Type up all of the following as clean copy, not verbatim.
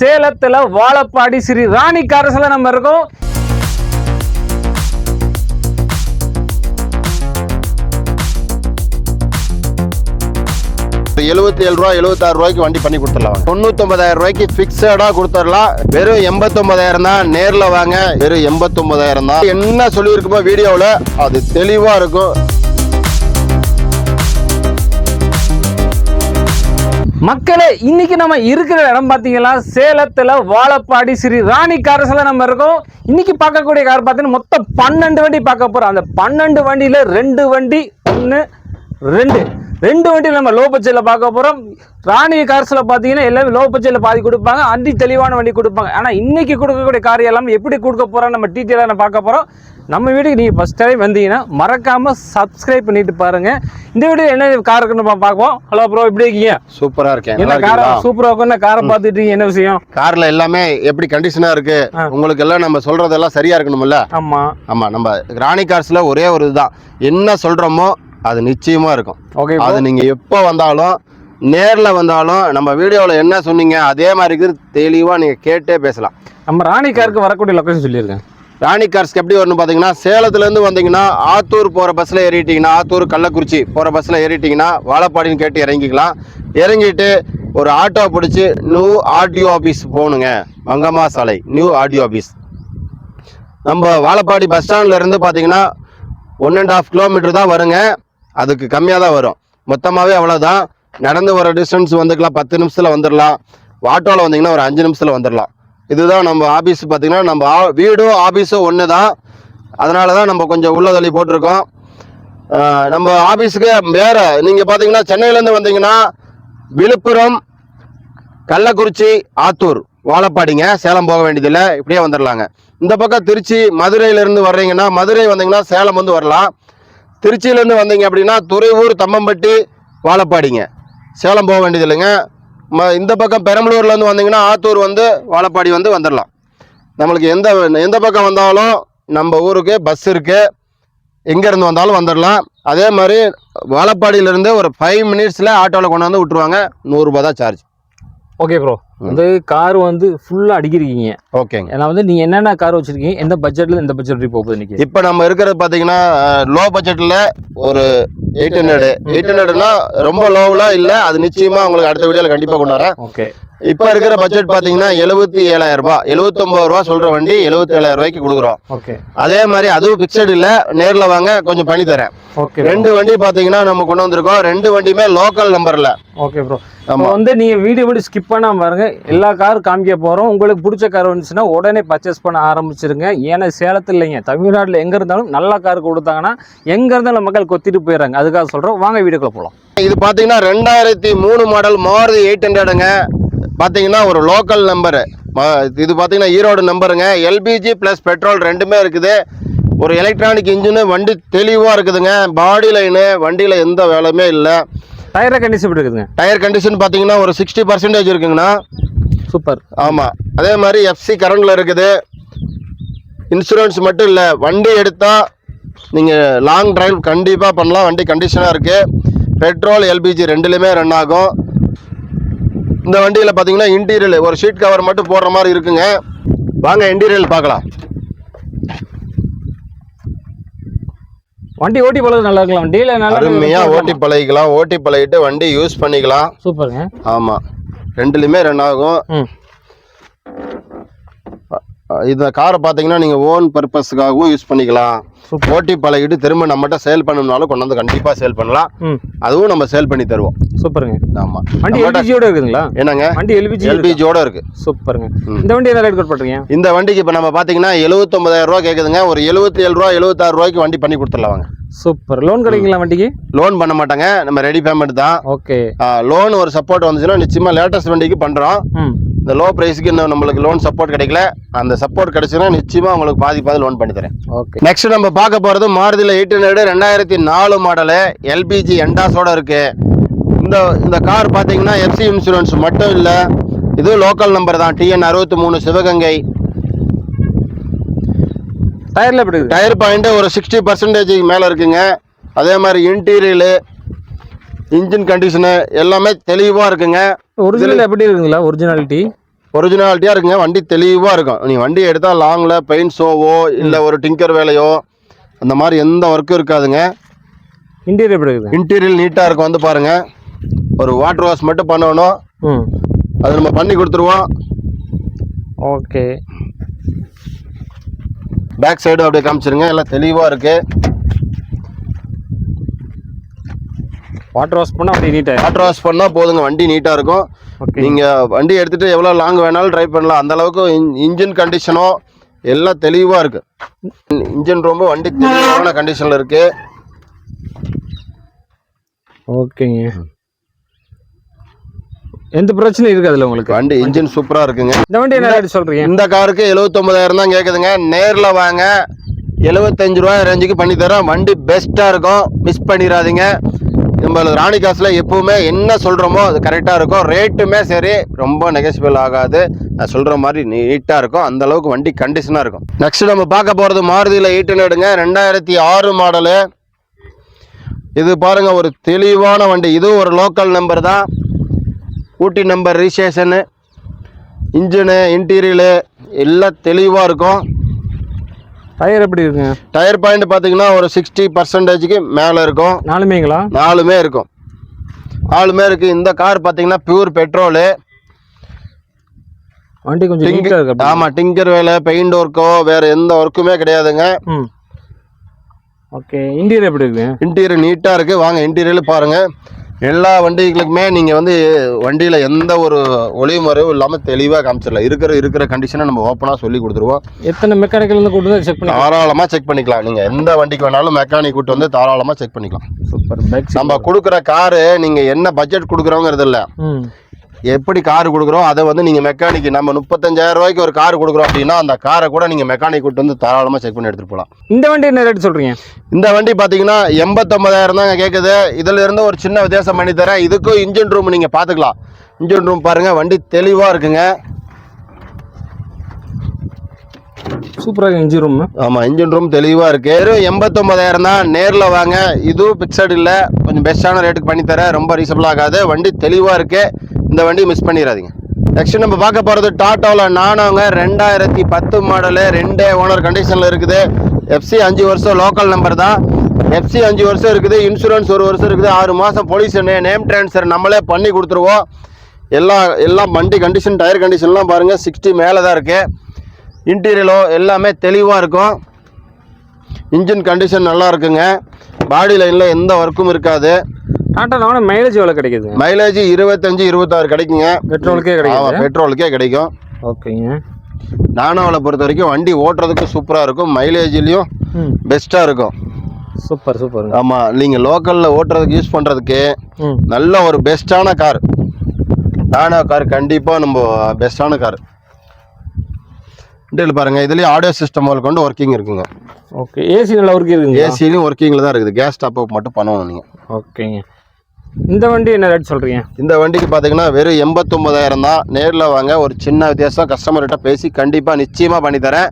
சேலத்துல வாழப்பாடி ஸ்ரீ ராணி கார்ஸ்ல நம்ம இருக்கோம். ரூபாய் 76 ரூபாய்க்கு வண்டி பண்ணி கொடுத்துடலாம். 99,000 ரூபாய்க்கு பிக்சடா கொடுத்துடலாம். வெறும் 89,000 தான். நேர்ல வாங்க, வெறும் 89,000 தான். என்ன சொல்லியிருக்குமோ வீடியோவில் அது தெளிவா இருக்கும். மக்களே, இன்னைக்கு நம்ம இருக்கிற இடம் பாத்தீங்கன்னா சேலத்துல வாழப்பாடி ஸ்ரீ ராணி கார்ஸ்ல நம்ம இருக்கோம். இன்னைக்கு பார்க்கக்கூடிய கார் பார்த்தீங்கன்னா மொத்தம் 12 வண்டி பார்க்க போறோம். அந்த 12 வண்டியில 2 வண்டி ரெண்டு வண்டி நம்ம லோ பட்ஜெட்ல பார்க்க போறோம். ராணி கார்ஸ்ல பாத்தீங்கன்னா எல்லாமே லோ பட்ஜெட்ல பாதி கொடுப்பாங்க, அண்டி தெளிவான வண்டி கொடுப்பாங்க. ஆனா இன்னைக்கு கொடுக்கக்கூடிய கார் எல்லாமே எப்படி கொடுக்க போறோம் நம்ம டீட்டெயிலாக பார்க்க போறோம். நம்ம வீட்டுக்கு நீங்க ஃபர்ஸ்ட் டைம் வந்தீங்கன்னா மறக்காம சப்ஸ்கிரைப் பண்ணிட்டு பாருங்க. இந்த வீடியோ என்ன கார் இருக்குன்னு பார்ப்போம். ஹலோ ப்ரோ, எப்படி இருக்கீங்க? சூப்பரா இருக்கேன். என்ன கார் சூப்பரா இருக்கும்? காரை பார்த்துட்டு இருக்கீங்க, என்ன விஷயம்? கார்ல எல்லாமே எப்படி கண்டிஷனா இருக்கு, உங்களுக்கு எல்லாம் நம்ம சொல்றதெல்லாம் சரியா இருக்கணும்ல. ஆமா ஆமா, நம்ம ராணி கார்ஸ்ல ஒரே ஒரு இதுதான், என்ன சொல்றோமோ அது நிச்சயமா இருக்கும். ஓகே, அது நீங்க எப்போ வந்தாலும் நேர்ல வந்தாலும் நம்ம வீடியோல என்ன சொன்னீங்க அதே மாதிரி தெளிவா நீங்க கேட்டே பேசலாம். நம்ம ராணி காருக்கு வரக்கூடிய லொகேஷன் சொல்லியிருக்கேன். ராணி கார்ஸ்க்கு எப்படி வரணும் பார்த்தீங்கன்னா, சேலத்துலேருந்து வந்தீங்கன்னா ஆத்தூர் போகிற பஸ்ஸில் ஏறிட்டிங்கன்னா, ஆத்தூர் கள்ளக்குறிச்சி போகிற பஸ்ஸில் ஏறிட்டிங்கன்னா வாழப்பாடின்னு கேட்டு இறங்கிக்கலாம். இறங்கிட்டு ஒரு ஆட்டோ பிடிச்சி நியூ ஆர்டிஓ ஆஃபீஸ் போகணுங்க. மங்கம்மா சாலை நியூ ஆர்டிஓ ஆஃபீஸ். நம்ம வாழப்பாடி பஸ் ஸ்டாண்ட்லேருந்து பார்த்தீங்கன்னா 1.5 கிலோமீட்டர் தான் வருங்க. அதுக்கு கம்மியாக தான் வரும். மொத்தமாகவே அவ்வளோதான். நடந்து வர டிஸ்டன்ஸ் வந்துக்கலாம், 10 நிமிஷத்தில் வந்துடலாம். ஆட்டோவில் வந்தீங்கன்னா ஒரு 5 நிமிஷத்தில் வந்துடலாம். இதுதான் நம்ம ஆஃபீஸ். பார்த்தீங்கன்னா நம்ம வீடும் ஆஃபீஸும் ஒன்று தான். அதனால தான் நம்ம கொஞ்சம் உள்ள தள்ளி போட்டிருக்கோம். நம்ம ஆஃபீஸுக்கு வேறு நீங்கள் பார்த்தீங்கன்னா சென்னையிலேருந்து வந்தீங்கன்னா விழுப்புரம், கள்ளக்குறிச்சி, ஆத்தூர், வாழப்பாடிங்க. சேலம் போக வேண்டியதில்லை, இப்படியே வந்துடலாங்க. இந்த பக்கம் திருச்சி, மதுரையிலேருந்து வர்றீங்கன்னா மதுரை வந்தீங்கன்னா சேலம் வந்து வரலாம். திருச்சியிலேருந்து வந்தீங்க அப்படின்னா துறையூர், தம்மம்பட்டி, வாழப்பாடிங்க. சேலம் போக வேண்டியதில்லைங்க. இந்த பக்கம் பெரம்பலூர்லேருந்து வந்தீங்கன்னா ஆத்தூர் வந்து வாழப்பாடி வந்து வந்துடலாம். நம்மளுக்கு எந்த பக்கம் வந்தாலும் நம்ம ஊருக்கு பஸ் இருக்குது, எங்கேருந்து வந்தாலும் வந்துடலாம். அதே மாதிரி வாழப்பாடியிலேருந்து ஒரு 5 மினிட்ஸில் ஆட்டோவில் கொண்டு வந்து விட்டுருவாங்க. 100 ரூபா தான் சார்ஜ். ஓகே ப்ரோ, வந்து கார் வந்து ஃபுல்லாக அடிக்கிறீங்க. ஓகேங்க. ஏன்னா வந்து நீங்கள் என்னென்ன கார் வச்சுருக்கீங்க, எந்த பட்ஜெட்டில் எந்த பட்ஜெட் போகுது இன்னைக்கு? இப்போ நம்ம இருக்கிறது பார்த்தீங்கன்னா லோ பட்ஜெட்டில் ஒரு 800னா ரொம்ப லோவெலாம் இல்லை. அது நிச்சயமாக உங்களுக்கு அடுத்த வீடியோவில் கண்டிப்பாக கொண்டு வரேன். ஓகே. இப்போ இருக்கிற பட்ஜெட் பார்த்தீங்கன்னா 77,000 ரூபாய். 79 ரூபா சொல்கிற வண்டி 77,000 ரூபாய்க்கு கொடுக்குறோம். ஓகே. அதே மாதிரி அதுவும் பிக்சட் இல்லை, நேரில் வாங்க கொஞ்சம் பண்ணி தரேன். ஓகே. 2 வண்டி பார்த்தீங்கன்னா நம்ம கொண்டு வந்திருக்கோம். 2 வண்டியுமே லோக்கல் நம்பரில். ஓகே ப்ரோ, நம்ம வந்து நீங்கள் வீடியோ மட்டும் ஸ்கிப் பண்ணாமல் பாருங்க. எல்லா காரும் காமிக்க போகிறோம். உங்களுக்கு பிடிச்ச கார் வந்துச்சுன்னா உடனே பர்ச்சேஸ் பண்ண ஆரம்பிச்சிருங்க. ஏன்னா சேலத்தில் இல்லைங்க, தமிழ்நாட்டில் எங்கே இருந்தாலும் நல்ல கார் கொடுத்தாங்கன்னா எங்கே இருந்தாலும் மக்கள் கொத்திட்டு போயிடுறாங்க. அதுக்காக சொல்கிறோம், வாங்க வீடியோக்குள்ள போகலாம். இது பார்த்தீங்கன்னா 2003 மாடல் மாருதி 800ங்க. பார்த்தீங்கன்னா ஒரு லோக்கல் நம்பரு. இது பார்த்தீங்கன்னா ஈரோடு நம்பருங்க. எல்பிஜி ப்ளஸ் பெட்ரோல் ரெண்டுமே இருக்குது. ஒரு எலக்ட்ரானிக் இன்ஜினு. வண்டி தெளிவாக இருக்குதுங்க. பாடி லைனு வண்டியில் எந்த வேலையுமே இல்லை. டயர் கண்டிஷன் எப்படி இருக்குதுங்க? டயர் கண்டிஷன் பார்த்தீங்கன்னா ஒரு 60% இருக்குங்கண்ணா. சூப்பர். ஆமாம். அதே மாதிரி எஃப்சி கரண்டில் இருக்குது. இன்சூரன்ஸ் மட்டும் இல்லை, வண்டி எடுத்தால் நீங்கள் லாங் டிரைவ் கண்டிப்பாக பண்ணலாம். வண்டி கண்டிஷனாக இருக்குது. பெட்ரோல் எல்பிஜி ரெண்டுலேயுமே ரன் ஆகும். இந்த வண்டியில் பார்த்தீங்கன்னா இன்டீரியல் ஒரு ஷீட் கவர் மட்டும் போடுற மாதிரி இருக்குங்க. வாங்க இன்டீரியல் பார்க்கலாம். வண்டி ஓட்டி பழகு நல்லா இருக்கலாம். வண்டியில் நல்லா அருமையாக ஓட்டி பழகிக்கலாம். ஓட்டி பழகிட்டு வண்டி யூஸ் பண்ணிக்கலாம். சூப்பருங்க. ஆமாம், ரெண்டுலேயுமே ரன் ஆகும். இந்த காரை பார்த்தீங்கன்னா நீங்கள் ஓன் பர்பஸ்க்காகவும் யூஸ் பண்ணிக்கலாம். ஓட்டி பழகிட்டு திரும்ப நம்மகிட்ட சேல் பண்ணணும்னாலும் கொண்டு வந்து கண்டிப்பாக சேல் பண்ணலாம். அதுவும் நம்ம சேல் பண்ணி தருவோம். சூப்பருங்க. ஆமாம். வண்டி எல்பிஜியோட இருக்குங்களா? என்னங்க, வண்டி எல்பிஜியோட இருக்கு. சூப்பருங்க. இந்த வண்டி என்ன ரேட் கோட் பண்றீங்க? இந்த வண்டிக்கு இப்போ நம்ம பார்த்தீங்கன்னா 79,000 ரூபா கேட்குதுங்க. ஒரு 77 ரூபா 76 ரூபாய்க்கு வண்டி பண்ணி கொடுத்துடலாம். வாங்க. சூப்பர். லோன் கிடைக்குங்களா வண்டிக்கு? லோன் பண்ண மாட்டாங்க, நம்ம ரெடி பேமெண்ட் தான். ஓகே. லோன் ஒரு சப்போர்ட் வந்துச்சுன்னா நிச்சயமா லேட்டஸ்ட் வண்டிக்கு பண்றோம். இந்த லோ பிரைஸ்க்கு இன்னும் நம்மளுக்கு லோன் சப்போர்ட் கிடைக்கல. அந்த சப்போர்ட் கிடைச்சுன்னா நிச்சயமா உங்களுக்கு பாதி லோன் பண்ணி தரேன். ஓகே. நெக்ஸ்ட் நம்ம பார்க்க போறது மாருதியில் 800 2004 மாடலு எல்பிஜி எண்டாஸோட இருக்கு. இந்த கார் பார்த்தீங்கன்னா எஃப்சி இன்சூரன்ஸ் மட்டும் இல்லை, இது லோக்கல் நம்பர் தான். TN 63 சிவகங்கை. டயர்ல எப்படி? டயர் பாயிண்ட் ஒரு 60% மேலே இருக்குங்க. அதே மாதிரி இன்டீரியரு, இன்ஜின் கண்டிஷனு எல்லாமே தெளிவாக இருக்குங்க. ஒரிஜினல் எப்படி இருக்குங்களா? ஒரிஜினாலிட்டி ஒரிஜினாலிட்டியாக இருக்குங்க. வண்டி தெளிவாக இருக்கும். நீங்கள் வண்டி எடுத்தால் லாங்கில் பெயிண்ட் ஷோவோ இல்லை ஒரு டிங்கர் வேலையோ அந்த மாதிரி எந்த ஒர்க்கும் இருக்காதுங்க. இன்டீரியர் எப்படி இருக்குது? இன்டீரியர் நீட்டாக இருக்கும். வந்து பாருங்கள், ஒரு வாட்டர் வாஷ் மட்டும் பண்ணணும். அது நம்ம பண்ணி கொடுத்துருவோம். ஓகே, பேக் சைடு அப்படியே காமிச்சிருங்க. எல்லாம் தெளிவாக இருக்குது. வாட்டர் வாஷ் பண்ணால் அப்படி நீட்டாக வாட்டர் வாஷ் பண்ணால் போதுங்க, வண்டி நீட்டாக இருக்கும். ஓகே, நீங்கள் வண்டி எடுத்துகிட்டு எவ்வளோ லாங் வேணாலும் ட்ரைவ் பண்ணலாம். அந்த அளவுக்கு இன்ஜின் கண்டிஷனோ எல்லாம் தெளிவாக இருக்குது. இன்ஜின் ரொம்ப வண்டி தெளிவான கண்டிஷனில் இருக்குது. ஓகேங்க, எந்த பிரச்சனையும் இருக்காதுல்ல உங்களுக்கு? வண்டி இன்ஜின் சூப்பராக இருக்குங்க. இந்த வண்டி என்ன ரேட் சொல்கிறீங்க? இந்த காருக்கு 79,000 தான் கேட்குதுங்க. நேரில் வாங்க, 75 ரூபாய் ரேஞ்சுக்கு பண்ணி தரோம். வண்டி பெஸ்ட்டாக இருக்கும், மிஸ் பண்ணிடாதீங்க. நம்ம ராணி காசில் எப்பவுமே என்ன சொல்கிறோமோ அது கரெக்டாக இருக்கும். ரேட்டுமே சரி, ரொம்ப நெகசிபிள் ஆகாது. நான் சொல்கிற மாதிரி நீட்டாக இருக்கும். அந்த அளவுக்கு வண்டி கண்டிஷனாக இருக்கும். நெக்ஸ்ட் நம்ம பார்க்க போகிறது மாருதியில் 800 2006 மாடலு. இது பாருங்கள், ஒரு தெளிவான வண்டி. இதுவும் ஒரு லோக்கல் நம்பர் தான், ஊட்டி நம்பர் ரிஜிஸ்ட்ரேஷனு. இன்ஜினு இன்டீரியரு எல்லாம் தெளிவாக இருக்கும். டயர் எப்படி இருக்குங்க? டயர் பாயிண்ட் பார்த்தீங்கன்னா ஒரு 60% மேலே இருக்கும். நாலுமேங்களா? நாலுமே இருக்கும், நாலுமே இருக்குது. இந்த கார் பார்த்தீங்கன்னா பியூர் பெட்ரோலு. வண்டி கொஞ்சம் நீட்டாக இருக்கு. ஆமாம், டிங்கர் வேலை பெயிண்ட் ஒர்க்கோ வேறு எந்த ஒர்க்குமே கிடையாதுங்க. ஓகே, இன்டீரியர் எப்படி இருக்குங்க? இன்டீரியர் நீட்டாக இருக்குது. வாங்க இன்டீரியர் பாருங்கள். எல்லா வண்டிகளுக்குமே நீங்கள் வந்து வண்டியில் எந்த ஒரு ஒளிமுறையும் இல்லாமல் தெளிவாக காமிச்சிடலாம். இருக்கிற கண்டிஷனை நம்ம ஓப்பனாக சொல்லி கொடுத்துருவோம். எத்தனை மெக்கானிக்கல் இருந்து கூட்டு வந்து செக் பண்ணி தாராளமாக செக் பண்ணிக்கலாம். நீங்கள் எந்த வண்டிக்கு வேணாலும் மெக்கானிக் கூட்டு வந்து தாராளமாக செக் பண்ணிக்கலாம். சூப்பர். பைக் நம்ம கொடுக்குற காரு நீங்கள் என்ன பட்ஜெட் கொடுக்குறோங்கிறது இல்லை, எப்படி கார் கொடுக்குறோம் அதை வந்து நீங்கள் மெக்கானிக், நம்ம 35,000 ரூபாய்க்கு ஒரு கார் கொடுக்குறோம் அப்படின்னா அந்த காரை கூட நீங்கள் மெக்கானிக் கூட்டு வந்து தாராளமாக செக் பண்ணி எடுத்துகிட்டு போகலாம். இந்த வண்டி என்ன ரேட் சொல்கிறீங்க? இந்த வண்டி பார்த்தீங்கன்னா 89,000 தாங்க கேட்குது. இதில் இருந்து ஒரு சின்ன வித்தியாசம் பண்ணி தரேன். இதுக்கும் இன்ஜின் ரூம் நீங்கள் பார்த்துக்கலாம். இன்ஜின் ரூம் பாருங்கள், வண்டி தெளிவாக இருக்குங்க. சூப்பராக இன்ஜின் ரூம். ஆமாம், இன்ஜின் ரூம் தெளிவாக இருக்குது. வெறும் 89,000 தான். நேரில் வாங்க. இதுவும் பிக்சட் இல்லை, கொஞ்சம் பெஸ்ட்டான ரேட்டுக்கு பண்ணித்தரேன். ரொம்ப ரீசனபிள் ஆகாது. வண்டி தெளிவாக இருக்குது. இந்த வண்டி மிஸ் பண்ணிடாதீங்க. நெக்ஸ்ட் நம்ம பார்க்க போகிறது டாட்டாவில் நானோங்க. 2010 மாடலு, 2 ஓனர் கண்டிஷனில் இருக்குது. எஃப்சி 5 வருஷம், லோக்கல் நம்பர் தான். எஃப்சி 5 வருஷம் இருக்குது. இன்சூரன்ஸ் 1 வருஷம் இருக்குது. 6 மாதம் பொல்யூஷனு, நேம் ட்ரான்ஸ்ஃபர் நம்மளே பண்ணி கொடுத்துருவோம். எல்லாம் வண்டி கண்டிஷன், டயர் கண்டிஷன்லாம் பாருங்கள் 60 மேலே தான் இருக்குது. இன்டீரியலோ எல்லாமே தெளிவாக இருக்கும். இன்ஜின் கண்டிஷன் நல்லா இருக்குங்க. பாடி லைனில் எந்த ஒர்க்கும் இருக்காது. டாட்டா நானோ மைலேஜ் எவ்வளோ கிடைக்குது? மைலேஜ் 25-26 கிடைக்குங்க. பெட்ரோலுக்கே கிடைக்கும்? ஆமாம், பெட்ரோலுக்கே கிடைக்கும். ஓகேங்க. நானோவில் பொறுத்த வரைக்கும் வண்டி ஓட்டுறதுக்கு சூப்பராக இருக்கும். மைலேஜ்லேயும் பெஸ்ட்டாக இருக்கும். Super super. ஆமாம், நீங்கள் லோக்கலில் ஓட்டுறதுக்கு யூஸ் பண்ணுறதுக்கு நல்ல ஒரு பெஸ்ட்டான கார். நானோ கார் கண்டிப்பாக நம்ம பெஸ்ட்டான கார். இதில் பாருங்கள், இதுலேயே ஆடியோ சிஸ்டம் முதல் கொண்டு ஒர்க்கிங் இருக்குங்க. ஓகே, ஏசி நல்லா ஒர்க்கிங் இருக்குங்க? ஏசிலையும் ஒர்க்கிங்கில் தான் இருக்குது. கேஸ் டாப் அப் மட்டும் பண்ணணும் நீங்கள். ஓகேங்க. இந்த வண்டி என்ன ரேட் சொல்கிறீங்க? இந்த வண்டிக்கு பார்த்தீங்கன்னா வெறும் 89,000 தான். நேரில் வாங்க, ஒரு சின்ன வித்தியாசம் கஸ்டமர்கிட்ட பேசி கண்டிப்பாக நிச்சயமாக பண்ணித்தரேன்.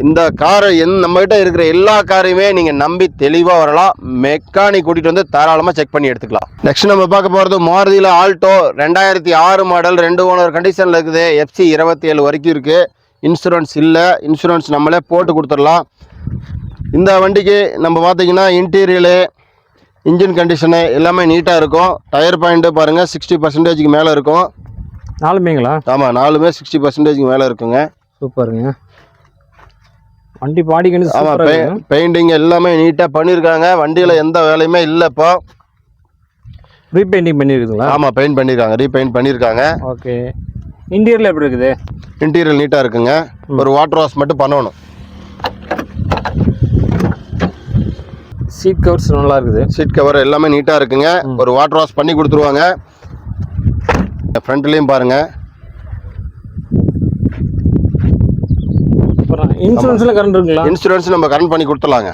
இந்த காரை நம்மகிட்ட இருக்கிற எல்லா காரையுமே நீங்கள் நம்பி தெளிவாக வரலாம். மெக்கானிக் கூட்டிகிட்டு வந்து தாராளமாக செக் பண்ணி எடுத்துக்கலாம். நெக்ஸ்ட் நம்ம பார்க்க போகிறது மாருதியில் ஆல்டோ 2006 மாடல், 2 ஓனர் கண்டிஷனில் இருக்குது. எஃப்சி 27 வரைக்கும் இருக்குது. இன்சூரன்ஸ் இல்லை, இன்சூரன்ஸ் நம்மளே போட்டு கொடுத்துடலாம். இந்த வண்டிக்கு நம்ம பார்த்தீங்கன்னா இன்டீரியரு, இன்ஜின் கண்டிஷனு எல்லாமே நீட்டாக இருக்கும். டயர் பாயிண்ட்டு பாருங்கள் 60%க்கு மேலே இருக்கும். நாலுமேங்களா? ஆமாம், நாலுமே 60%க்கு மேலே இருக்குங்க. சூப்பருங்க. வண்டி பாடி கண்டிஷன். ஆமாம், பெயிண்டிங் எல்லாமே நீட்டாக பண்ணியிருக்காங்க. வண்டியில் எந்த வேலையுமே இல்லை. இப்போ ரீபெயிண்டிங் பண்ணியிருக்குங்களா? ஆமாம், பெயிண்ட் பண்ணியிருக்காங்க, ரீபெயிண்ட் பண்ணியிருக்காங்க. ஓகே. இன்டீரியரில் எப்படி இருக்குது? இன்டீரியர் நீட்டாக இருக்குங்க. ஒரு வாட்டர் வாஷ் மட்டும் பண்ணணும். சீட் கவர்ஸ் நல்லா இருக்குது. சீட் கவர் எல்லாமே நீட்டாக இருக்குங்க. ஒரு வாட்டர் வாஷ் பண்ணி கொடுத்துருவாங்க. ஃப்ரண்ட்லேயும் பாருங்கள். இன்சூரன்ஸில் கரண்ட் இருக்குங்களா? இன்சூரன்ஸ் நம்ம கரண்ட் பண்ணி கொடுத்துடலாங்க.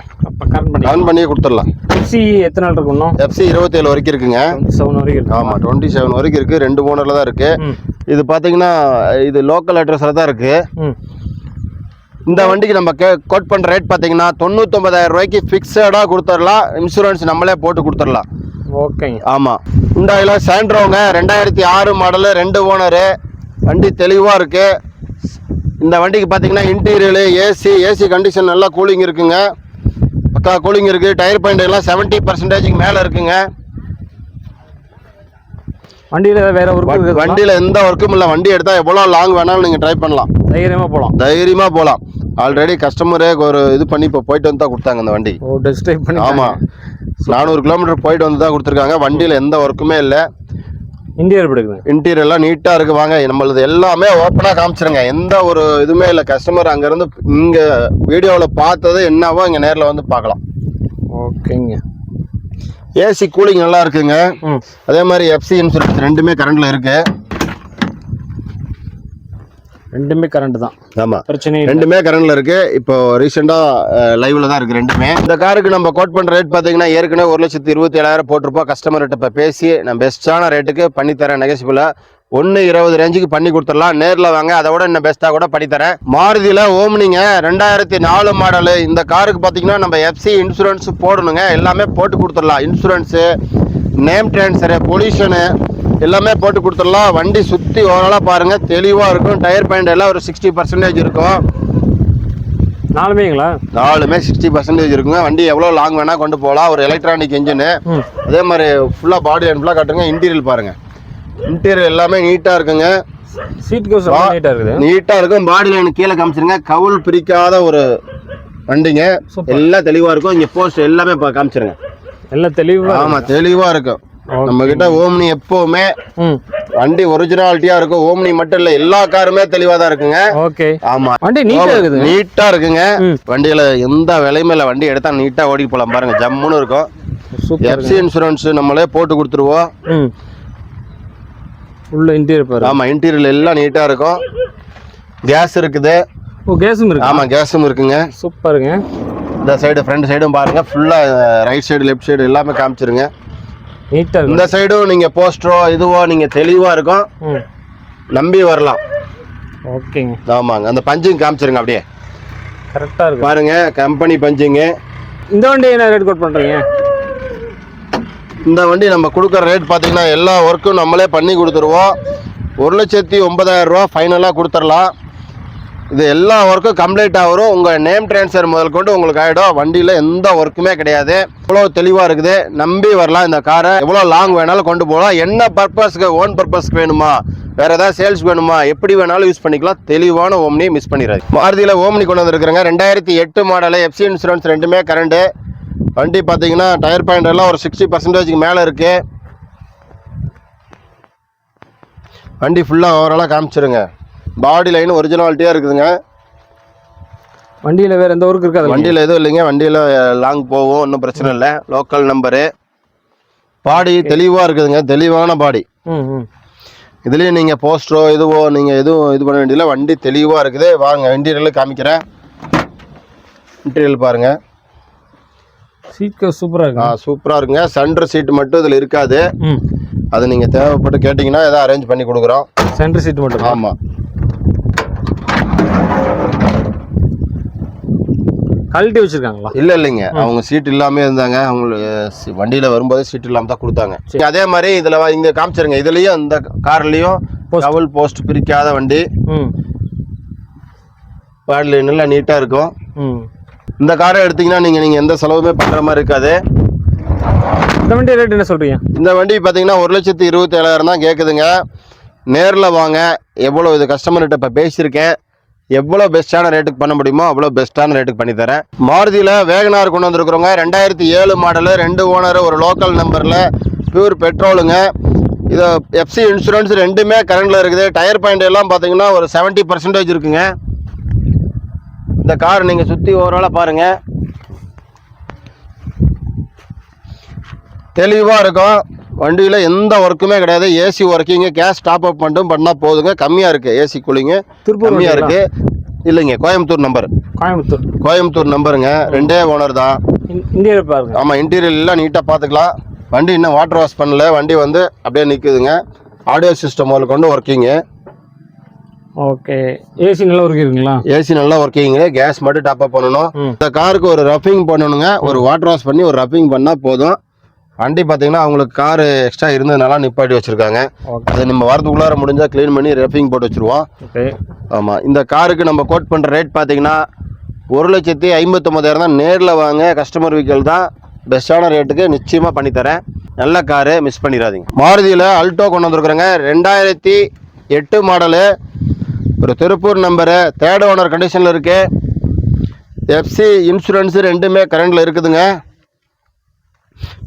கரண்ட் பண்ணி கொடுத்துடலாம். எஃப்சி எத்தனை நாள் இருக்கணும்? எஃப்சி 27 வரைக்கும் இருக்குங்க. 27 வரைக்கும் இருக்கு. ஆமாம், 27 வரைக்கும் இருக்குது. 2 ஓனரில் தான் இருக்குது. இது பார்த்தீங்கன்னா இது லோக்கல் அட்ரஸில் தான் இருக்குது. இந்த வண்டிக்கு நம்ம கோட் பண்ணுற ரேட் பார்த்தீங்கன்னா 99,000 ரூபாய்க்கு ஃபிக்ஸடாக கொடுத்துடலாம். இன்சூரன்ஸ் நம்மளே போட்டு கொடுத்துடலாம். ஓகேங்க. ஆமாம், ஹுண்டாயில் சாண்ட்ரோங்க 2006 மாடலு, 2 ஓனரு. வண்டி தெளிவாக இருக்குது. இந்த வண்டிக்கு பார்த்தீங்கன்னா இன்டீரியரு ஏசி கண்டிஷன் நல்லா கூலிங் இருக்குங்க. பக்கா கூலிங் இருக்குது. டயர் பாயிண்ட் எல்லாம் 70% மேலே இருக்குங்க. வண்டியில் வேற ஒர்க்கு வண்டியில் எந்த ஒர்க்கும் இல்லை. வண்டி எடுத்தால் எவ்வளோ லாங் வேணாலும் நீங்கள் ட்ரை பண்ணலாம். தைரியமாக போகலாம். ஆல்ரெடி கஸ்டமரே ஒரு இது பண்ணி இப்போ போயிட்டு வந்து தான் கொடுத்தாங்க இந்த வண்டி. டெஸ்ட் ட்ரைவ் பண்ணி. ஆமாம், 400 கிலோமீட்டர் போயிட்டு வந்து தான் கொடுத்துருக்காங்க. வண்டியில் எந்த ஒர்க்குமே இல்லை. இன்டீரியர்லாம் நீட்டாக இருக்குது. வாங்க நம்மளது எல்லாமே ஓப்பனாக காமிச்சிருங்க. எந்த ஒரு இதுவுமே இல்லை. கஸ்டமர் அங்கேருந்து இங்கே வீடியோவில் பார்த்தது என்னவோ இங்கே நேரில் வந்து பார்க்கலாம். ஓகேங்க. ஏசி கூலிங் நல்லா இருக்குங்க. அதே மாதிரி எஃப்சி இன்சூரன்ஸ் ரெண்டுமே கரண்டில் இருக்குது. ரெண்டுமே கரண்ட் தான். ஆமாம், பிரச்சனை ரெண்டுமே கரண்டில் இருக்குது. இப்போ ரீசெண்டாக லைவில் தான் இருக்குது ரெண்டுமே. இந்த காருக்கு நம்ம கோட் பண்ணுற ரேட் பார்த்தீங்கன்னா ஏற்கனவே 1,27,000 போட்டிருப்போம். கஸ்டமர்கிட்ட இப்போ பேசி நான் பெஸ்ட்டான ரேட்டுக்கு பண்ணித்தரேன். நெகசிபிளாக 1,20,000 ரேஞ்சுக்கு பண்ணி கொடுத்துடலாம். நேரில் வாங்க, அதை விட இன்னும் பெஸ்ட்டாக கூட பண்ணித்தரேன். மாருதியில் ஓம்னிங்க 2004 மாடலு. இந்த காருக்கு பார்த்தீங்கன்னா நம்ம எஃப்சி இன்சூரன்ஸ் போடணுங்க. எல்லாமே போட்டு கொடுத்துடலாம். இன்சூரன்ஸு, நேம் ட்ரான்ஸ்ஃபரு, பொல்யூஷனு எல்லாமே போட்டு கொடுத்துடலாம். வண்டி சுற்றி ஓவராலாக பாருங்கள், தெளிவாக இருக்கும். டயர் பாயிண்ட் எல்லாம் ஒரு 60% இருக்கும். நாலுமே 60% இருக்குங்க. வண்டி எவ்வளோ லாங் வேணால் கொண்டு போகலாம். ஒரு எலக்ட்ரானிக் இன்ஜினு. அதே மாதிரி ஃபுல்லாக பாடி லைன் ஃபுல்லாக காட்டுங்க. இன்டீரியல் பாருங்கள். இன்டீரியர் எல்லாமே நீட்டாக இருக்குங்க. சீட் கவர் நீட்டாக இருக்குது. நீட்டாக இருக்கும். பாடி லைன் கீழே காமிச்சிருங்க. கவுல் பிரிக்காத ஒரு வண்டிங்க. எல்லாம் தெளிவாக இருக்கும். இங்கே போஸ்ட் எல்லாமே காமிச்சிருங்க. எல்லாம் தெளிவாக. ஆமாம், தெளிவாக இருக்கும். நம்ம கிட்ட ஓம்னி எப்பவுமே வண்டி ஒரிஜினாலிட்டியா இருக்கும். ஓம்னி மட்டும் இல்ல, எல்லா காருமே தெளிவா தான் இருக்குங்க. ஓகே. ஆமா, வண்டி நீட்டா இருக்குது. நீட்டா இருக்குங்க. வண்டியில எந்த விலையுமே இல்ல. வண்டி எடுத்தா நீட்டா ஓடி போலாம். பாருங்க, ஜம்முன்னு இருக்கும். எஃப்சி இன்சூரன்ஸ் நம்மளே போட்டு கொடுத்துருவோம். உள்ள இன்டீரியர் பாருங்க. ஆமா, இன்டீரியர் எல்லாம் நீட்டா இருக்கும். கேஸ் இருக்குது. கேஸும் இருக்கு. ஆமா, கேஸும் இருக்குங்க. சூப்பருங்க. இந்த சைடு ஃப்ரண்ட் சைடும் பாருங்க. ஃபுல்லா ரைட் சைடு லெஃப்ட் சைடு எல்லாமே காமிச்சிருங்க. இந்த சைடும் நீங்க போஸ்டரோ இதுவோ நீங்க தெளிவா இருக்கும். நம்பி வரலாம். ஓகேங்க. ஆமாங்க, அந்த பஞ்சிங் காமிச்சிருங்க. அப்படியே கரெக்டா இருக்கு பாருங்க. கம்பெனி பஞ்சிங்க. இந்த வண்டி என்ன ரேட் கோட் பண்றீங்க? இந்த வண்டி நம்ம கொடுக்குற ரேட் பார்த்தீங்கன்னா எல்லா ஒர்க்கும் நம்மளே பண்ணி கொடுத்துருவோம். 1,09,000 ஃபைனலாக கொடுத்துடலாம். இது எல்லா ஒர்க்கும் கம்ப்ளீட்டாக வரும். உங்கள் நேம் ட்ரான்ஸ்ஃபர் முதல் கொண்டு உங்களுக்கு ஆகிடும். வண்டியில் எந்த ஒர்க்குமே கிடையாது. இவ்வளோ தெளிவாக இருக்குது. நம்பி வரலாம். இந்த காரை எவ்வளோ லாங் வேணாலும் கொண்டு போகலாம். என்ன பர்பஸ்க்கு, ஓன் பர்பஸ்க்கு வேணுமா, வேறு ஏதாவது சேல்ஸ் வேணுமா, எப்படி வேணாலும் யூஸ் பண்ணிக்கலாம். தெளிவான ஓம்னி மிஸ் பண்ணிடாது. மாருதியில் ஓம்னி கொண்டு வந்துருக்குறேங்க. 2008 மாடலு. எஃப்சி இன்சூரன்ஸ் ரெண்டுமே கரண்டு. வண்டி பார்த்தீங்கன்னா டயர் பாயிண்ட் எல்லாம் ஒரு 60% மேலே இருக்குது. வண்டி ஃபுல்லாக ஓவராலாக காமிச்சிருங்க. பாடி லைன் ஒரிஜினாலிட்டியாக இருக்குதுங்க. வண்டியில் வேறு எந்த ஒர்க் இருக்காது. வண்டியில் எதுவும் இல்லைங்க. வண்டியில் லாங் போகும், ஒன்றும் பிரச்சனை இல்லை. Local number. பாடி தெளிவாக இருக்குதுங்க. தெளிவான பாடி. இதுலேயும் நீங்கள் போஸ்டரோ இதுவோ நீங்கள் எதுவும் இது பண்ண வேண்டியதில்லை. வண்டி தெளிவாக இருக்குது. வாங்க இன்டீரியரில் காமிக்கிறேன். இன்டீரியல் பாருங்கள். சீட் சூப்பராக இருக்கு. சூப்பராக இருக்குங்க. சென்டர் சீட் மட்டும் இதில் இருக்காது. அது நீங்கள் தேவைப்பட்டு கேட்டிங்கன்னா எதாவது அரேஞ்ச் பண்ணி கொடுக்குறோம். சென்டர் சீட் மட்டும். ஆமாம். கழட்டி வச்சிருக்காங்களா? இல்லைங்க, அவங்க சீட் இல்லாமல் இருந்தாங்க. அவங்களுக்கு வண்டியில் வரும்போது சீட் இல்லாமல் தான் கொடுத்தாங்க. அதே மாதிரி இதில் இங்கே காமிச்சிருங்க. இதுலேயும் இந்த கார்லேயும் டபுள் போஸ்ட் பிரிக்காத வண்டி. பாடல நல்லா நீட்டாக இருக்கும். இந்த காரை எடுத்தீங்கன்னா நீங்கள் எந்த செலவுமே பண்ணுற மாதிரி இருக்காது. இந்த வண்டி ரேட் என்ன சொல்கிறீங்க? இந்த வண்டி பார்த்தீங்கன்னா 1,27,000 தான் கேட்குதுங்க. நேரில் வாங்க. எவ்வளோ இது கஸ்டமர்கிட்ட இப்போ பேசியிருக்கேன். எவ்வளோ பெஸ்ட்டான ரேட்டுக்கு பண்ண முடியுமோ அவ்வளோ பெஸ்ட்டான ரேட்டுக்கு பண்ணித்தரேன். மாருதியில் வேகனார் கொண்டு வந்துருக்குறோங்க. 2007 மாடலு. 2 ஓனர், ஒரு லோக்கல் நம்பரில், பியூர் பெட்ரோலுங்க. இது எஃப்சி இன்சூரன்ஸ் ரெண்டுமே கரண்டில் இருக்குது. டயர் பாயிண்ட் எல்லாம் பார்த்தீங்கன்னா ஒரு 70% இருக்குங்க. இந்த கார் நீங்கள் சுற்றி ஓவராலாக பாருங்கள். தெளிவாக இருக்கும். வண்டியில் எந்த ஒர்க்குமே கிடையாது. AC working, gas top up மட்டும் பண்ணால் போதுங்க. கம்மியாக இருக்குது. ஏசி கூலிங்கு கம்மியாக இருக்குது. இல்லைங்க, கோயம்புத்தூர் நம்பர். கோயம்புத்தூர் நம்பருங்க. 2 ஓனர் தான். இன்டீரியர் பாருங்க. ஆமாம், இன்டீரியர் எல்லாம் நீட்டாக பார்த்துக்கலாம். வண்டி இன்னும் வாட்டர் வாஷ் பண்ணல. வண்டி வந்து அப்படியே நிற்குதுங்க. ஆடியோ சிஸ்டம் முதல் கொண்டு ஒர்க்கிங்கு. ஓகே. ஏசி நல்லா ஒர்க் இருக்குங்களா? ஏசி நல்லா ஒர்க்கிங்கு. கேஸ் மட்டும் டாப் அப் பண்ணணும். இந்த காருக்கு ஒரு ரஃபிங் பண்ணணுங்க. ஒரு வாட்டர் வாஷ் பண்ணி ஒரு ரஃபிங் பண்ணால் போதும். வண்டி பார்த்தீங்கன்னா அவங்களுக்கு காரு எக்ஸ்ட்ரா இருந்ததுனால நிப்பாட்டி வச்சுருக்காங்க. அதை நம்ம வாரத்துக்குள்ளார முடிஞ்சால் க்ளீன் பண்ணி ரெப்பிங் போட்டு வச்சுருவோம். ஓகே. ஆமாம், இந்த காருக்கு நம்ம கோட் பண்ணுற ரேட் பார்த்தீங்கன்னா 1,59,000 தான். நேரில் வாங்க, கஸ்டமர் வெஹிக்கிள் தான், பெஸ்ட்டான ரேட்டுக்கு நிச்சயமாக பண்ணித்தரேன். நல்ல காரு, மிஸ் பண்ணிடாதீங்க. மாருதியில் அல்டோ கொண்டு வந்துருக்குறேங்க. 2008 மாடலு, ஒரு திருப்பூர் நம்பரு, 3rd ஓனர் கண்டிஷனில் இருக்குது. எஃப்சி இன்சூரன்ஸு ரெண்டுமே கரண்டில் இருக்குதுங்க.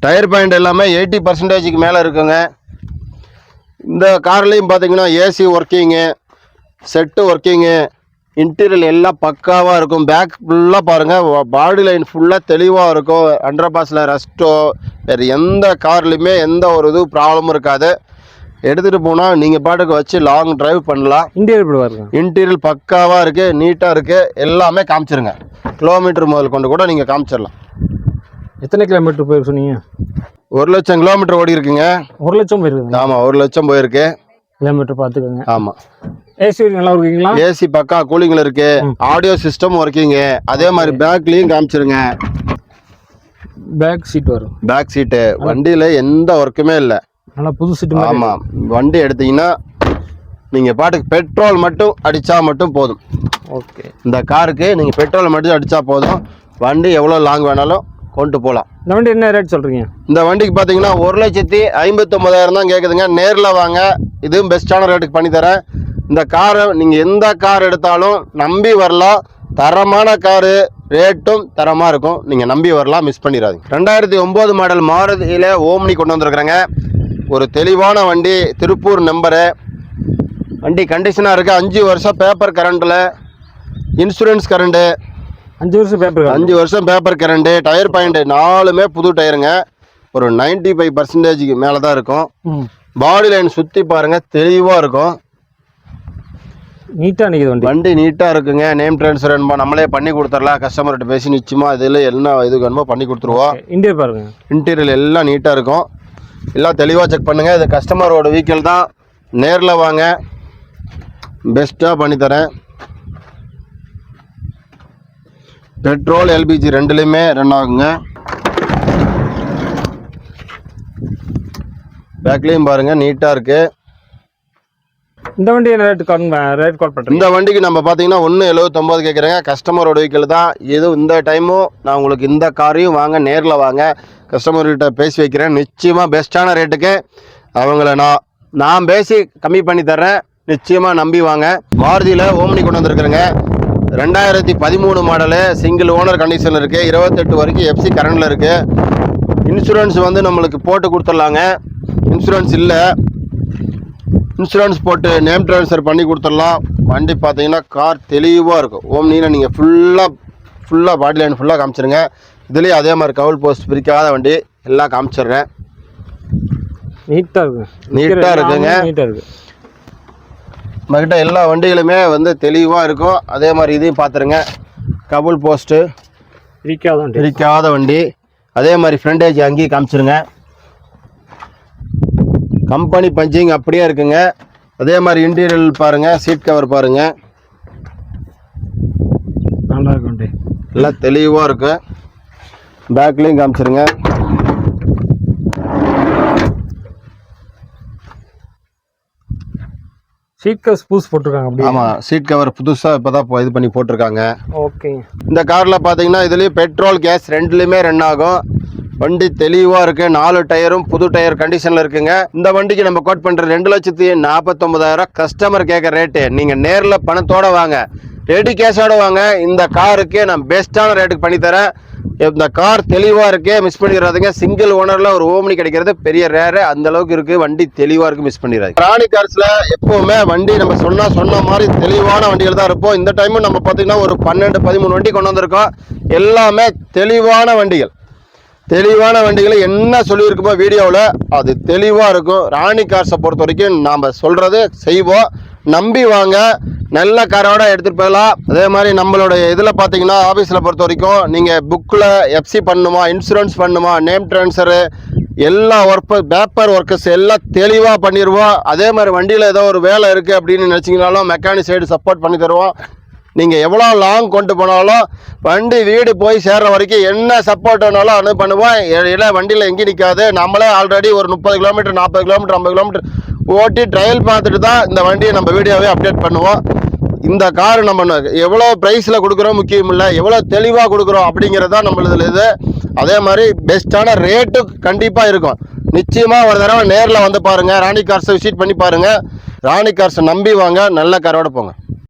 டயர் பாயிண்ட் எல்லாமே 80% மேலே இருக்குங்க. இந்த கார்லேயும் பார்த்தீங்கன்னா ஏசி ஒர்க்கிங்கு, செட்டு ஒர்க்கிங்கு, இன்டீரியல் எல்லாம் பக்காவாக இருக்கும். பேக் ஃபுல்லாக பாருங்கள், பாடி லைன் ஃபுல்லாக தெளிவாக இருக்கும். அண்டர்பாஸில் ரஸ்ட்டோ வேறு எந்த கார்லையுமே எந்த ஒரு இது ப்ராப்ளமும் இருக்காது. எடுத்துகிட்டு போனால் நீங்கள் பாட்டுக்கு வச்சு லாங் டிரைவ் பண்ணலாம். இன்டீரியல் பக்காவாக இருக்குது, நீட்டாக இருக்குது. எல்லாமே காமிச்சிருங்க. கிலோமீட்டர் முதல் கொண்டு கூட நீங்கள் காமிச்சிடலாம். எத்தனை கிலோமீட்டர் போயிருக்கு சொன்னீங்க? 1,00,000 கிலோமீட்டர் ஓடி இருக்குங்க. 1,00,000 போயிருக்கு? ஆமாம், 1,00,000 போயிருக்கு. கிலோமீட்டர் பார்த்துக்கோங்க. ஆமாம். ஏசி நல்லா இருக்குங்களா? ஏசி பக்கா கூலிங்கில் இருக்கு. Audio system working. அதே மாதிரி பேக்லேயும் காமிச்சிருங்க. பேக் சீட் வரும். பேக் சீட்டு வண்டியில் எந்த ஒர்க்குமே இல்லை. நல்லா புது சீட்டு. ஆமாம், வண்டி எடுத்தீங்கன்னா நீங்கள் பாட்டுக்கு பெட்ரோல் மட்டும் அடித்தா மட்டும் போதும். ஓகே. இந்த காருக்கு நீங்கள் பெட்ரோல் மட்டும் அடித்தா போதும். வண்டி எவ்வளோ லாங் வேணாலும் கொண்டு போகலாம். இந்த வண்டி என்ன ரேட் சொல்கிறீங்க? இந்த வண்டிக்கு பார்த்தீங்கன்னா 1,59,000 தான் கேட்குதுங்க. நேரில் வாங்க, இதுவும் பெஸ்ட்டான ரேட்டுக்கு பண்ணித்தரேன். இந்த காரை நீங்கள் எந்த கார் எடுத்தாலும் நம்பி வரலாம். தரமான காரு, ரேட்டும் தரமாக இருக்கும். நீங்கள் நம்பி வரலாம், மிஸ் பண்ணிடாதீங்க. 2009 மாடல் மாருதியில் ஓம்னி கொண்டு வந்திருக்கிறேங்க. ஒரு தெளிவான வண்டி, திருப்பூர் நம்பரு. வண்டி கண்டிஷனாக இருக்குது. 5 வருஷம் பேப்பர் கரண்டில், இன்சூரன்ஸ் கரண்டு. 5 வருஷம் பேப்பர்? 5 வருஷம் பேப்பர் கரண்டு. டயர் பாயிண்ட் 4மே புது டயருங்க. ஒரு 95% மேலே தான் இருக்கும். பாடி லைன் சுற்றி பாருங்கள், தெளிவாக இருக்கும். நீட்டாக நிற்குது வண்டி. வண்டி நீட்டாக இருக்குங்க. நேம் ட்ரான்ஸ்ஃபர் வேணுமா நம்மளே பண்ணி கொடுத்துடலாம். கஸ்டமர்கிட்ட பேசி நிச்சயமாக இதில் என்ன இது வேணுமோ பண்ணி கொடுத்துருவோம். இன்டீரியர் பாருங்கள், இன்டீரியல் எல்லாம் நீட்டாக இருக்கும். எல்லாம் தெளிவாக செக் பண்ணுங்கள். இது கஸ்டமரோட வெஹிக்கிள் தான். நேரில் வாங்க, பெஸ்ட்டாக பண்ணித்தரேன். பெட்ரோல் எல்பிஜி ரெண்டுலேயுமே ரன் ஆகுங்க. பேக்லேயும் பாருங்கள், நீட்டாக இருக்குது. இந்த வண்டி என்ன ரேட் கால் பண்ணுறேன்? இந்த வண்டிக்கு நம்ம பார்த்தீங்கன்னா 1,79 கேட்குறேங்க. கஸ்டமரோட வெஹிக்கிள் தான் இது. இந்த டைமும் நான் உங்களுக்கு இந்த காரையும் வாங்க, நேரில் வாங்க, கஸ்டமர்கிட்ட பேசி வைக்கிறேன். நிச்சயமாக பெஸ்ட்டான ரேட்டுக்கு அவங்கள நான் பேசி கம்மி பண்ணி தர்றேன். நிச்சயமாக நம்பி வாங்க. மாருதியில் ஓம்னி கொண்டு வந்துருக்குறேங்க. 2013 மாடலு, சிங்கிள் ஓனர் கண்டிஷன் இருக்குது. 28 வரைக்கும் எஃப்சி கரண்டில் இருக்குது. இன்சூரன்ஸ் வந்து நம்மளுக்கு போட்டு கொடுத்துடலாங்க. இன்சூரன்ஸ் இல்லை, இன்சூரன்ஸ் போட்டு நேம் ட்ரான்ஸ்ஃபர் பண்ணி கொடுத்துடலாம். வண்டி பார்த்தீங்கன்னா கார் தெளிவாக இருக்கும். ஓம்னியில் நீங்கள் ஃபுல்லாக பாடி லைன் ஃபுல்லாக காமிச்சிருங்க. இதுலேயும் அதே மாதிரி கவுல் போஸ்ட் பிரிக்காத வண்டி எல்லாம் காமிச்சிடுறேன். நீட்டாக இருக்கு, நீட்டாக இருக்குங்க. நீட்டாக இருக்குது. நம்மக்கிட்ட எல்லா வண்டிகளுமே வந்து தெளிவாக இருக்கும். அதே மாதிரி இதையும் பார்த்துருங்க. கவுல் போஸ்ட்டு பிரிக்காத வண்டி. அதே மாதிரி ஃப்ரண்டேஜ் அங்கேயும் காமிச்சிருங்க. கம்பெனி பஞ்சிங் அப்படியே இருக்குங்க. அதே மாதிரி இன்டீரியல் பாருங்கள், சீட் கவர் பாருங்கள், நல்லா இருக்கு வண்டி. எல்லாம் தெளிவாக இருக்கு. பேக்லேயும் காமிச்சிருங்க. சீட் கவர் புதுசு போட்டிருக்காங்க அப்படி? ஆமாம், சீட் கவர் புதுசாக இப்போ தான் இது பண்ணி போட்டிருக்காங்க. ஓகே. இந்த காரில் பார்த்தீங்கன்னா இதுலேயும் பெட்ரோல் கேஸ் ரெண்டுலேயுமே ரன் ஆகும். வண்டி தெளிவாக இருக்குது. 4 டயரும் புது டயர் கண்டிஷனில் இருக்குங்க. இந்த வண்டிக்கு நம்ம கோட் பண்ணுற 2,49,000 கஸ்டமர் கேட்குற ரேட்டு. நீங்கள் நேரில் பணத்தோடு வாங்க, ரெடி கேஷோட வாங்க. இந்த காருக்கு நான் பெஸ்ட்டான ரேட்டுக்கு பண்ணித்தரேன். இந்த கார் தெளிவாக இருக்குது, மிஸ் பண்ணிடாதீங்க. சிங்கிள் ஓனரில் ஒரு ஓம்னி கிடைக்கிறது பெரிய ரேரு. அந்த அளவுக்கு இருக்குது. வண்டி தெளிவாக இருக்குது, மிஸ் பண்ணிடாதீங்க. ராணி கார்ஸில் எப்போவுமே வண்டி நம்ம சொன்ன மாதிரி தெளிவான வண்டிகள் தான் இருப்போம். இந்த டைமும் நம்ம பார்த்தீங்கன்னா ஒரு 12-13 வண்டி கொண்டு வந்திருக்கோம். எல்லாமே தெளிவான வண்டிகள். என்ன சொல்லியிருக்குமோ வீடியோவில் அது தெளிவாக இருக்கும். ராணி கார்ஸை பொறுத்த வரைக்கும் நாம் சொல்கிறது செய்வோம். நம்பி வாங்க, நல்ல காரோட எடுத்துகிட்டு போகலாம். அதே மாதிரி நம்மளுடைய இதில் பார்த்தீங்கன்னா ஆஃபீஸில் பொறுத்த வரைக்கும் நீங்கள் புக்கில் எஃப்சி பண்ணணுமா, இன்சூரன்ஸ் பண்ணணுமா, நேம் ட்ரான்ஸ்ஃபரு, எல்லா பேப்பர் ஒர்க்கர்ஸ் எல்லாம் தெளிவாக பண்ணிடுவோம். அதே மாதிரி வண்டியில் ஏதோ ஒரு வேலை இருக்குது அப்படின்னு நினச்சிங்கனாலும் மெக்கானிக் சைடு சப்போர்ட் பண்ணி தருவோம். நீங்கள் எவ்வளோ லாங் கொண்டு போனாலும் வண்டி வீடு போய் சேர்ற வரைக்கும் என்ன சப்போர்ட் வேணாலும் அனு பண்ணுவோம். இல்லை வண்டியில் எங்கேயும் நிற்காது. நம்மளே ஆல்ரெடி ஒரு 30 கிலோமீட்டர் 40 கிலோமீட்டர் 50 கிலோமீட்டர் ஓட்டி ட்ரையல் பார்த்துட்டு தான் இந்த வண்டியை நம்ம வீடியோவே அப்டேட் பண்ணுவோம். இந்த கார் நம்ம எவ்வளோ ப்ரைஸில் கொடுக்குறோம் முக்கியம் இல்லை, எவ்வளோ தெளிவாக கொடுக்குறோம் அப்படிங்கிறது தான் நம்மளதில் இது. அதே மாதிரி பெஸ்ட்டான ரேட்டு கண்டிப்பாக இருக்கும். நிச்சயமாக ஒரு தடவை நேரில் வந்து பாருங்கள், ராணி கார்ஸை விசிட் பண்ணி பாருங்கள். ராணி கார்ஸை நம்பி வாங்க, நல்ல காரோட போங்க.